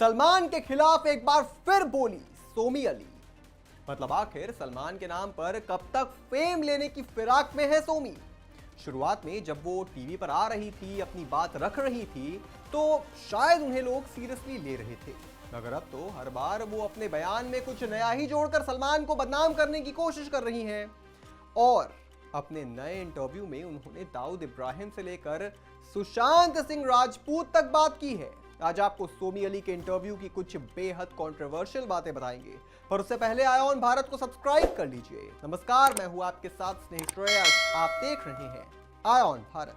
सलमान के खिलाफ एक बार फिर बोली सोमी अली। मतलब आखिर सलमान के नाम पर कब तक फेम लेने की फिराक में है सोमी। शुरुआत में जब वो टीवी पर आ रही थी, अपनी बात रख रही थी, तो शायद उन्हें लोग सीरियसली ले रहे थे, मगर अब तो हर बार वो अपने बयान में कुछ नया ही जोड़कर सलमान को बदनाम करने की कोशिश कर रही हैं। और अपने नए इंटरव्यू में उन्होंने दाऊद इब्राहिम से लेकर सुशांत सिंह राजपूत तक बात की है। आज आपको सोमी अली के इंटरव्यू की कुछ बेहद कंट्रोवर्शियल बातें बताएंगे, पर उससे पहले आय ऑन भारत को सब्सक्राइब कर लीजिए। नमस्कार, मैं हूं आपके साथ स्नेह श्रेयस, आप देख रहे हैं आय ऑन भारत।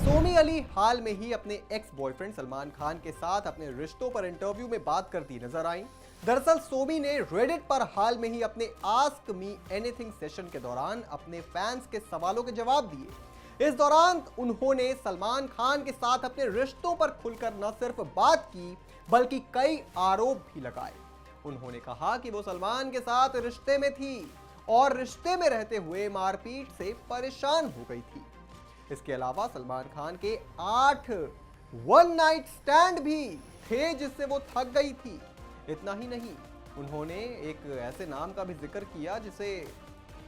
सोमी अली हाल में ही अपने एक्स बॉयफ्रेंड सलमान खान के साथ अपने रिश्तों पर इंटरव्यू में बात करती नजर आई। दरअसल सोमी ने रेडिट पर हाल में ही अपने आस्क मी एनीथिंग सेशन के दौरान अपने फैंस के सवालों के जवाब दिए। इस दौरान उन्होंने सलमान खान के साथ अपने रिश्तों पर खुलकर न सिर्फ बात की, बल्कि कई आरोप भी लगाए। उन्होंने कहा कि वो सलमान के साथ रिश्ते में थी और रिश्ते में रहते हुए मारपीट से परेशान हो गई थी। इसके अलावा सलमान खान के 8 वन नाइट स्टैंड भी थे जिससे वो थक गई थी। इतना ही नहीं, उन्होंने एक ऐसे नाम का भी जिक्र किया जिसे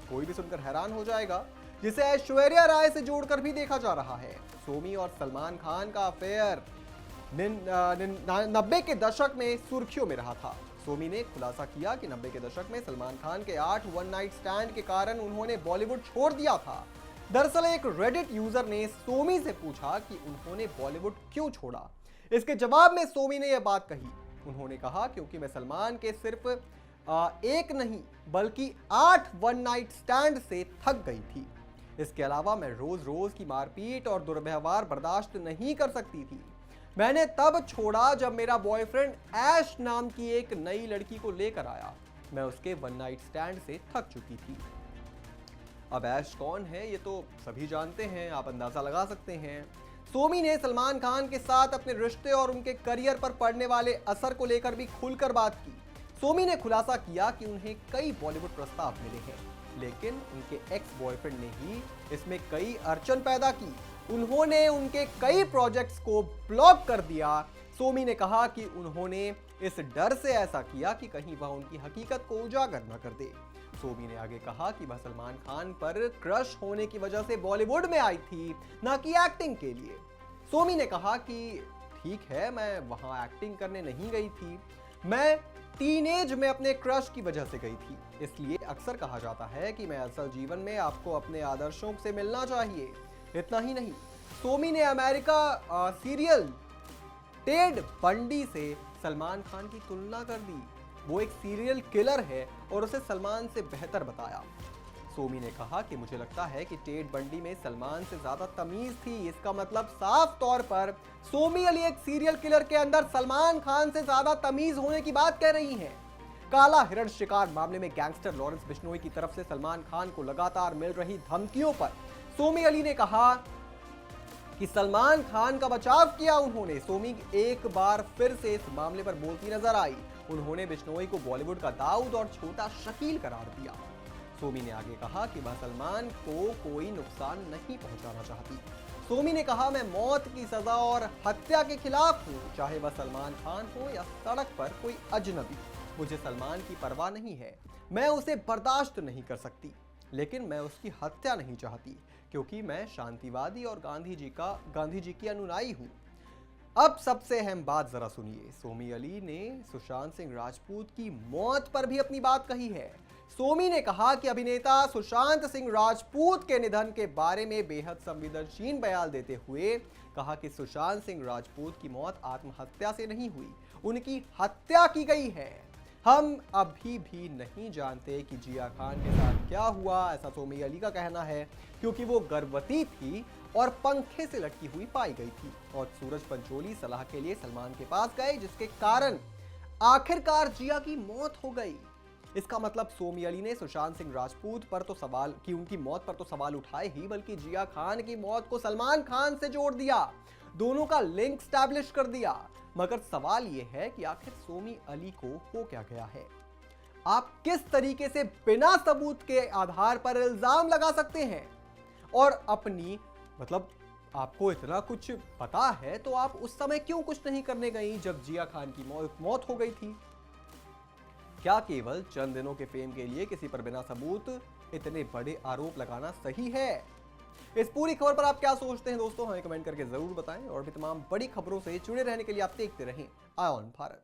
कोई भी सुनकर हैरान हो जाएगा, जिसे ऐश्वर्या राय से जोड़कर भी देखा जा रहा है। सोमी और सलमान खान का अफेयर 90 के दशक में सुर्खियों में रहा था। सोमी ने खुलासा किया कि 90 के दशक में सलमान खान के 8 वन नाइट स्टैंड के कारण उन्होंने बॉलीवुड छोड़ दिया था। दरअसल एक रेडिट यूजर ने सोमी से पूछा कि उन्होंने बॉलीवुड क्यों छोड़ा। इसके जवाब में सोमी ने यह बात कही। उन्होंने कहा, क्योंकि मैं सलमान के सिर्फ एक नहीं बल्कि 8 वन नाइट स्टैंड से थक गई थी। इसके अलावा मैं रोज रोज की मारपीट और दुर्व्यवहार बर्दाश्त नहीं कर सकती थी। मैंने तब छोड़ा जब मेरा बॉयफ्रेंड ऐश नाम की एक नई लड़की को लेकर आया। मैं उसके वन नाइट स्टैंड से थक चुकी थी। अब ऐश कौन है ये तो सभी जानते हैं, आप अंदाजा लगा सकते हैं। सोमी ने सलमान खान के साथ अपने रिश्ते और उनके करियर पर पड़ने वाले असर को लेकर भी खुलकर बात की। सोमी ने खुलासा किया कि उन्हें कई बॉलीवुड प्रस्ताव मिले हैं, लेकिन उनके एक्स बॉयफ्रेंड ने ही इसमें कई अड़चन पैदा की। उन्होंने उनके कई प्रोजेक्ट्स को ब्लॉक कर दिया। सोमी ने कहा कि उन्होंने इस डर से ऐसा किया कि कहीं वह उनकी हकीकत को उजागर न कर दे। सोमी ने आगे कहा कि वह सलमान खान पर क्रश होने की वजह से बॉलीवुड में आई थी, ना कि एक्टिंग के लिए। सोमी ने कहा कि ठीक है, मैं वहां एक्टिंग करने नहीं गई थी, मैं टीनेज में अपने क्रश की वजह से गई थी। इसलिए अक्सर कहा जाता है कि मैं असल जीवन में आपको अपने आदर्शों से मिलना चाहिए। इतना ही नहीं, सोमी ने अमेरिका सीरियल टेड बंडी से सलमान खान की तुलना कर दी। वो एक सीरियल किलर है और उसे सलमान से बेहतर बताया। सोमी ने कहा कि मुझे लगता है कि टेड बंडी में सलमान से ज्यादा तमीज थी। इसका मतलब साफ तौर पर सोमी अली एक सीरियल किलर के अंदर सलमान खान से ज्यादा तमीज होने की बात कह रही हैं। काला हिरण शिकार मामले में गैंगस्टर लॉरेंस बिश्नोई की तरफ से सलमान खान को लगातार मिल रही धमकियों पर सोमी अली ने कहा कि सलमान खान का बचाव किया उन्होंने। सोमी एक बार फिर से इस मामले पर बोलती नजर आई। उन्होंने बिश्नोई को बॉलीवुड का दाऊद और छोटा शकील करार दिया। सोमी ने आगे कहा कि वह सलमान को कोई नुकसान नहीं पहुंचाना चाहती। सोमी ने कहा, मैं मौत की सजा और हत्या के खिलाफ हूं, चाहे वह सलमान खान हो या सड़क पर कोई अजनबी। मुझे सलमान की परवाह नहीं है, मैं उसे बर्दाश्त नहीं कर सकती, लेकिन मैं उसकी हत्या नहीं चाहती, क्योंकि मैं शांतिवादी और गांधी जी की अनुयायी हूं। अब सबसे अहम बात जरा सुनिए। सोमी अली ने सुशांत सिंह राजपूत की मौत पर भी अपनी बात कही है। सोमी ने कहा कि अभिनेता सुशांत सिंह राजपूत के निधन के बारे में बेहद संवेदनशील बयान देते हुए कहा कि सुशांत सिंह राजपूत की मौत आत्महत्या से नहीं हुई, उनकी हत्या की गई है। हम अभी भी नहीं जानते कि जिया खान के साथ क्या हुआ, ऐसा सोमी अली का कहना है, क्योंकि वो गर्भवती थी और पंखे से लटकी हुई पाई गई थी। और सूरज पंचोली सलाह के लिए सलमान के पास गए, जिसके कारण आखिरकार जिया की मौत हो गई। इसका मतलब सोमी अली ने सुशांत सिंह राजपूत पर तो सवाल की उनकी मौत पर तो सवाल उठाए ही, बल्कि जिया खान की मौत को सलमान खान से जोड़ दिया, दोनों का लिंक स्टैब्लिश कर दिया। मगर सवाल यह है कि आखिर सोमी अली को हो क्या गया है? आप किस तरीके से बिना सबूत के आधार पर इल्जाम लगा सकते हैं और अपनी आपको इतना कुछ पता है तो आप उस समय क्यों कुछ नहीं करने गई जब जिया खान की मौत हो गई थी? क्या केवल चंद दिनों के फेम के लिए किसी पर बिना सबूत इतने बड़े आरोप लगाना सही है? इस पूरी खबर पर आप क्या सोचते हैं दोस्तों, हमें कमेंट करके जरूर बताएं और भी तमाम बड़ी खबरों से जुड़े रहने के लिए आप देखते रहें आय ऑन भारत।